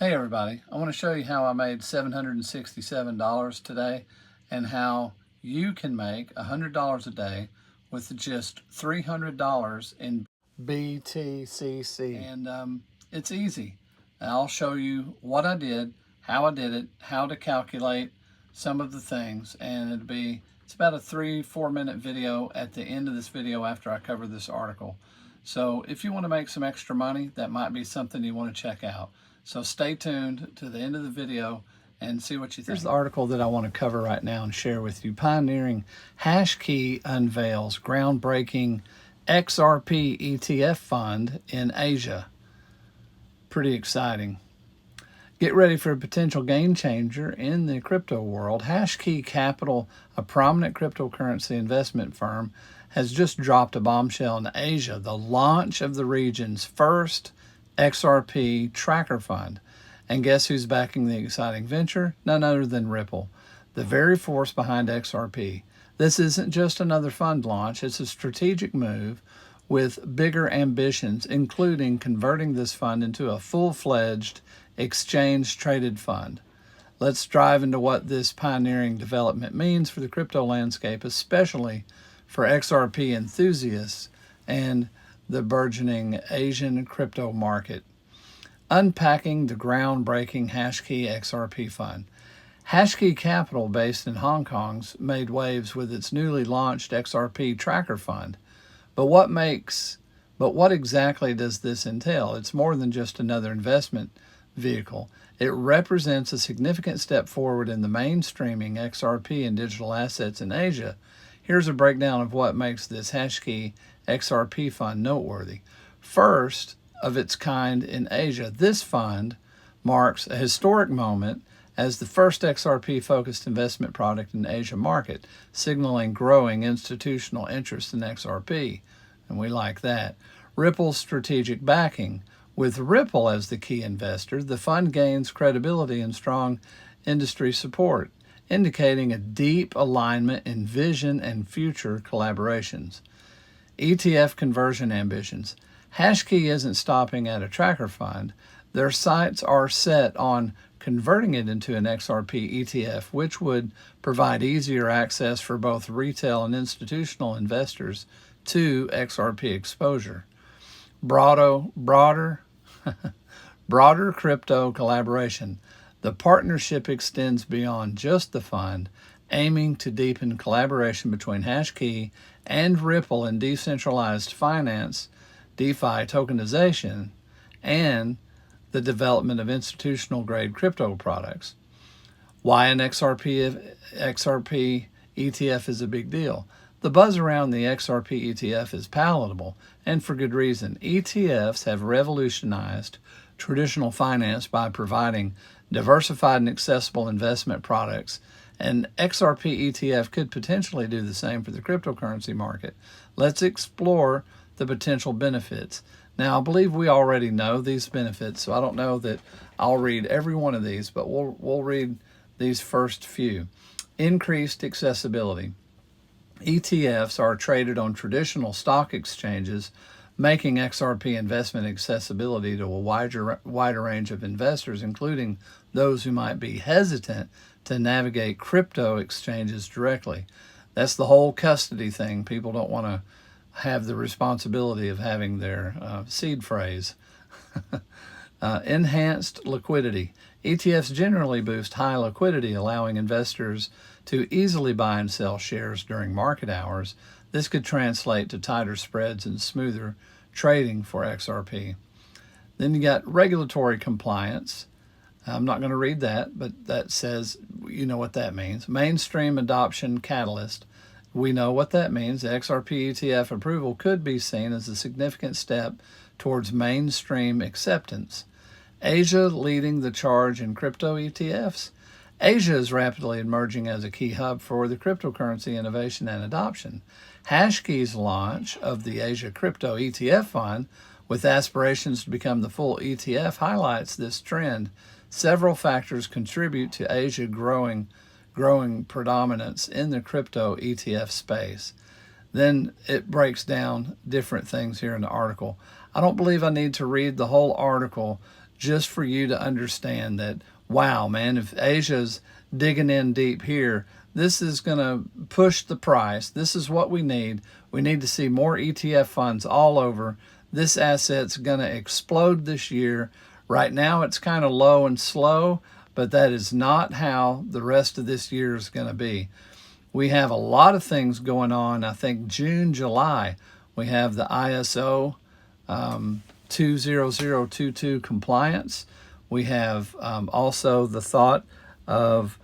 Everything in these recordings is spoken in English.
Hey everybody, I want to show you how I made $767 today and how you can make $100 a day with just $300 in BTCC. And it's easy. I'll show you what I did, how I did it, how to calculate some of the things, and it's about a 3-4 minute video at the end of this video after I cover this article. So if you want to make some extra money, that might be something you want to check out. So stay tuned to the end of the video and see what you think. Here's the article that I want to cover right now and share with you. Pioneering Hashkey unveils groundbreaking XRP ETF fund in Asia. Pretty exciting. Get ready for a potential game changer in the crypto world. Hashkey Capital, a prominent cryptocurrency investment firm, has just dropped a bombshell in Asia, the launch of the region's first XRP tracker fund. And guess who's backing the exciting venture? None other than Ripple, the very force behind XRP. This isn't just another fund launch, it's a strategic move with bigger ambitions, including converting this fund into a full-fledged exchange-traded fund. Let's dive into what this pioneering development means for the crypto landscape, especially for XRP enthusiasts and the burgeoning Asian crypto market. Unpacking the groundbreaking Hashkey XRP fund. Hashkey Capital, based in Hong Kong, made waves with its newly launched XRP tracker fund. But what exactly does this entail? It's more than just another investment vehicle. It represents a significant step forward in the mainstreaming XRP and digital assets in Asia. Here's a breakdown of what makes this Hashkey XRP fund noteworthy. First of its kind in Asia, this fund marks a historic moment as the first XRP-focused investment product in the Asia market, signaling growing institutional interest in XRP, and we like that. Ripple's strategic backing. With Ripple as the key investor, the fund gains credibility and strong industry support, indicating a deep alignment in vision and future collaborations. ETF conversion ambitions. Hashkey isn't stopping at a tracker fund. Their sights are set on converting it into an XRP ETF, which would provide easier access for both retail and institutional investors to XRP exposure. Broader crypto collaboration. The partnership extends beyond just the fund, aiming to deepen collaboration between Hashkey and Ripple in decentralized finance, DeFi tokenization, and the development of institutional-grade crypto products. Why an XRP ETF is a big deal. The buzz around the XRP ETF is palatable, and for good reason. ETFs have revolutionized traditional finance by providing diversified and accessible investment products, and XRP ETF could potentially do the same for the cryptocurrency market. Let's explore the potential benefits. Now, I believe we already know these benefits, so I don't know that I'll read every one of these, but we'll read these first few. Increased accessibility. ETFs are traded on traditional stock exchanges, making XRP investment accessibility to a wider range of investors, including those who might be hesitant to navigate crypto exchanges directly. That's the whole custody thing. People don't want to have the responsibility of having their seed phrase. Enhanced liquidity. ETFs generally boost high liquidity, allowing investors to easily buy and sell shares during market hours. This could translate to tighter spreads and smoother trading for XRP. Then you got regulatory compliance. I'm not going to read that, but that says, you know what that means. Mainstream adoption catalyst. We know what that means. The XRP ETF approval could be seen as a significant step towards mainstream acceptance. Asia leading the charge in crypto ETFs. Asia is rapidly emerging as a key hub for the cryptocurrency innovation and adoption. Hashkey's launch of the Asia Crypto ETF Fund, with aspirations to become the full ETF, highlights this trend. Several factors contribute to Asia growing predominance in the crypto ETF space. Then it breaks down different things here in the article. I don't believe I need to read the whole article. just for you to understand that, wow, man, if Asia's digging in deep here, this is going to push the price. This is what we need. We need to see more ETF funds all over. This asset's going to explode this year. Right now, it's kind of low and slow, but that is not how the rest of this year is going to be. We have a lot of things going on. I think June, July, we have the ISO 20022 compliance. We have also the thought of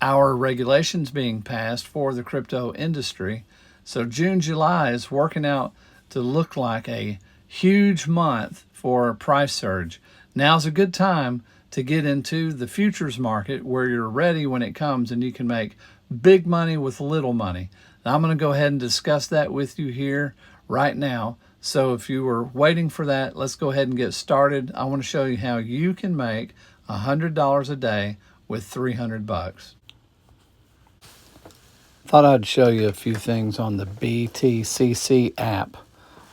our regulations being passed for the crypto industry. So June, July is working out to look like a huge month for a price surge. Now's a good time to get into the futures market where you're ready when it comes and you can make big money with little money. Now, I'm going to go ahead and discuss that with you here right now. So if you were waiting for that, let's go ahead and get started. I want to show you how you can make $100 a day with 300 bucks. Thought I'd show you a few things on the BTCC app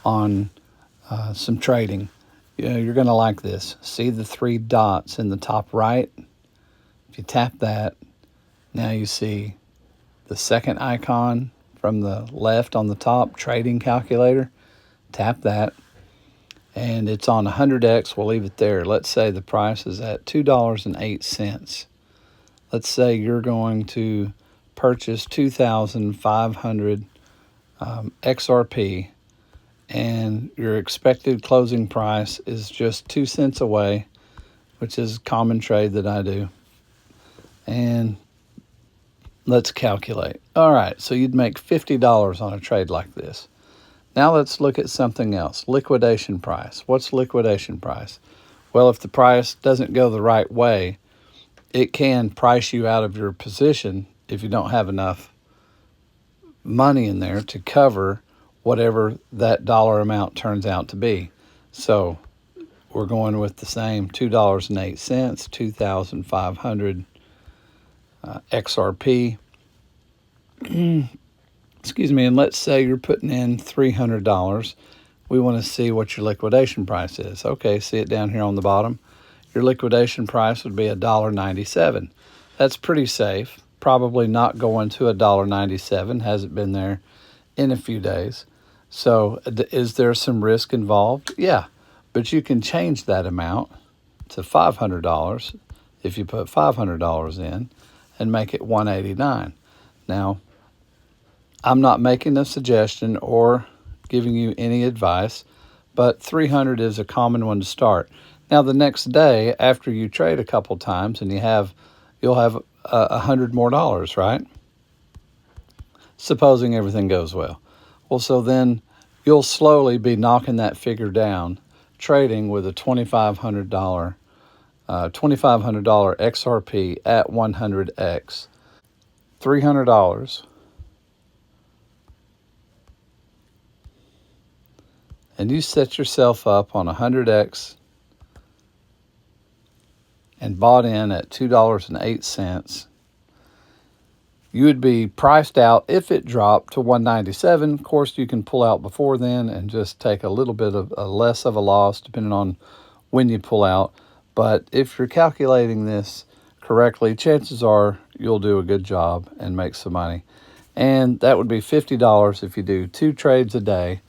on some trading. You're going to like this. See the 3 dots in the top right? If you tap that, now you see the second icon from the left on the top, trading calculator. Tap that, and it's on 100x. We'll leave it there. Let's say the price is at $2.08. Let's say you're going to purchase 2,500 XRP, and your expected closing price is just 2 cents away, which is a common trade that I do. And let's calculate. All right, so you'd make $50 on a trade like this. Now let's look at something else. Liquidation price. What's liquidation price? Well, if the price doesn't go the right way, it can price you out of your position if you don't have enough money in there to cover whatever that dollar amount turns out to be. So we're going with the same $2.08, 2,500 XRP. Excuse me, and let's say you're putting in $300. We want to see what your liquidation price is. Okay, see it down here on the bottom? Your liquidation price would be $1.97. That's pretty safe. Probably not going to $1.97. Hasn't been there in a few days. So is there some risk involved? Yeah, but you can change that amount to $500 if you put $500 in and make it $189. Now, I'm not making a suggestion or giving you any advice, but 300 is a common one to start. Now, the next day, after you trade a couple times and you'll have $100 more, right? Supposing everything goes well. Well, so then you'll slowly be knocking that figure down, trading with a $2,500 XRP at 100x, $300. And you set yourself up on 100x and bought in at $2.08, you would be priced out if it dropped to 197. Of course, you can pull out before then and just take a little bit of less of a loss depending on when you pull out. But if you're calculating this correctly, chances are you'll do a good job and make some money. And that would be $50 if you do 2 trades a day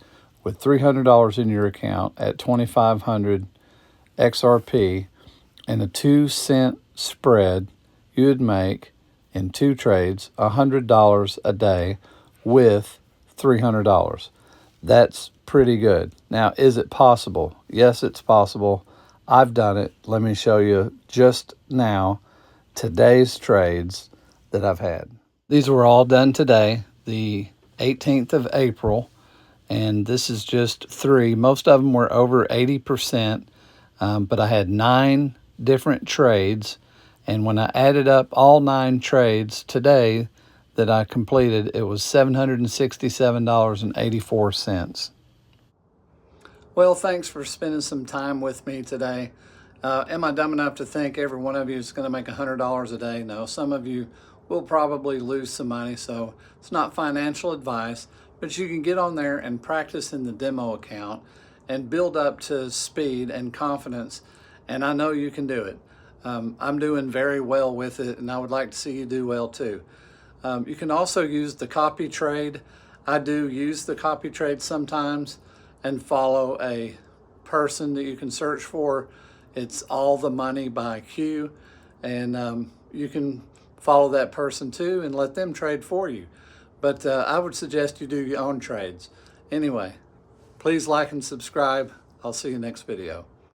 with $300 in your account at 2,500 XRP and a 2-cent spread. You would make in 2 trades $100 a day with $300. That's pretty good. Now, is it possible? Yes, it's possible. I've done it. Let me show you just now today's trades that I've had. These were all done today, the 18th of April. And this is just 3. Most of them were over 80%, but I had 9 different trades. And when I added up all 9 trades today that I completed, it was $767.84. Well, thanks for spending some time with me today. Am I dumb enough to think every one of you is going to make $100 a day? No, some of you will probably lose some money, so it's not financial advice. But you can get on there and practice in the demo account and build up to speed and confidence. And I know you can do it. I'm doing very well with it, and I would like to see you do well too. You can also use the copy trade. I do use the copy trade sometimes and follow a person that you can search for. It's All the Money by Q, and you can follow that person too and let them trade for you. But I would suggest you do your own trades. Anyway, please like and subscribe. I'll see you next video.